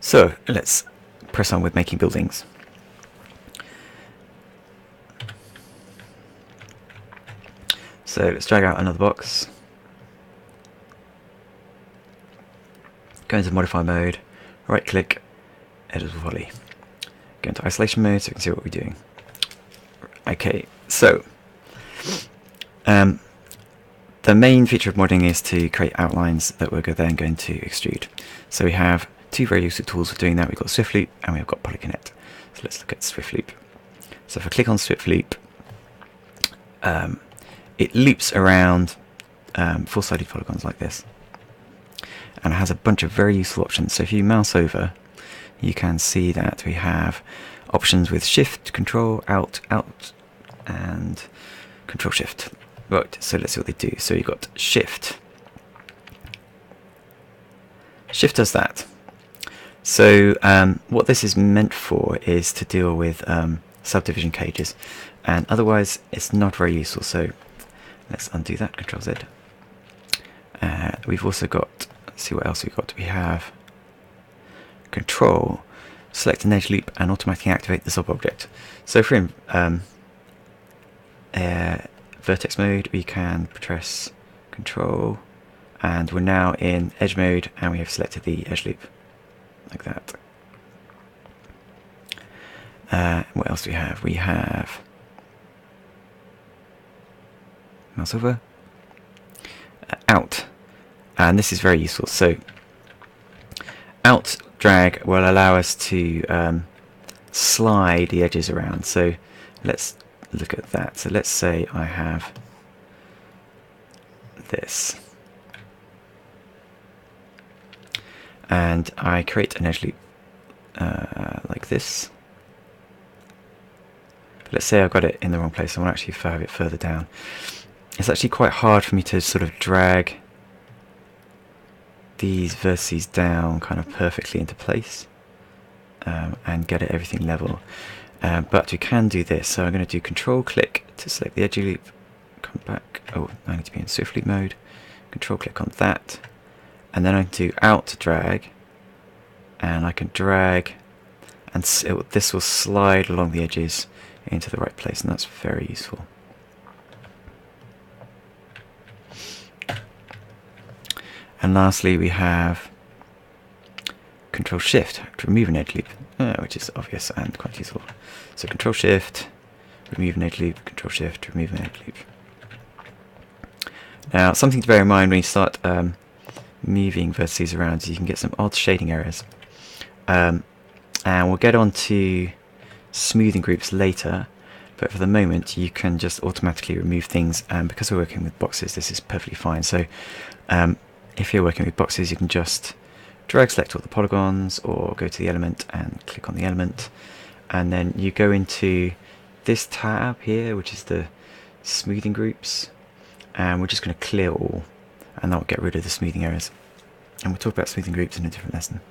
So let's press on with making buildings. So let's drag out another box, go into modify mode, right click, edit with volley, go into isolation mode so we can see what we're doing. Okay, so the main feature of modding is to create outlines that we're then going to extrude. So we have two very useful tools for doing that. We've got Swift Loop and we've got Polyconnect. So let's look at Swift Loop. So if I click on Swift Loop, it loops around four-sided polygons like this, and it has a bunch of very useful options. So if you mouse over, you can see that we have options with Shift, Control, Alt, and Control Shift. Right, so let's see what they do. So you've got Shift. Shift does that. So what this is meant for is to deal with subdivision cages, and otherwise it's not very useful. So let's undo that, Control Z. We've also got, let's see what else we've got. We have Control, select an edge loop and automatically activate the sub-object. So if we're in vertex mode, we can press Control, and we're now in edge mode, and we have selected the edge loop, like that. What else do we have? We have mouse over, out, and this is very useful. So out drag will allow us to slide the edges around. So let's look at that. So let's say I have this, and I create an edge loop like this. But let's say I've got it in the wrong place. I want to actually have it further down. It's actually quite hard for me to sort of drag these vertices down kind of perfectly into place and get it everything level. But we can do this. So I'm going to do Control click to select the edge loop, come back. Oh, I need to be in Swift Loop mode. Control click on that, and then I can do Alt drag, and I can drag, and this will slide along the edges into the right place, and that's very useful. And lastly, we have Control Shift to remove an edge loop, which is obvious and quite useful. So Control Shift, remove an edge loop, Control Shift, remove an edge loop. Now, something to bear in mind when you start moving vertices around is you can get some odd shading errors. And we'll get on to smoothing groups later, but for the moment you can just automatically remove things, and because we're working with boxes, this is perfectly fine. So if you're working with boxes, you can just drag select all the polygons, or go to the element and click on the element, and then you go into this tab here, which is the smoothing groups, and we're just going to clear all, and that'll get rid of the smoothing errors. And we'll talk about smoothing groups in a different lesson.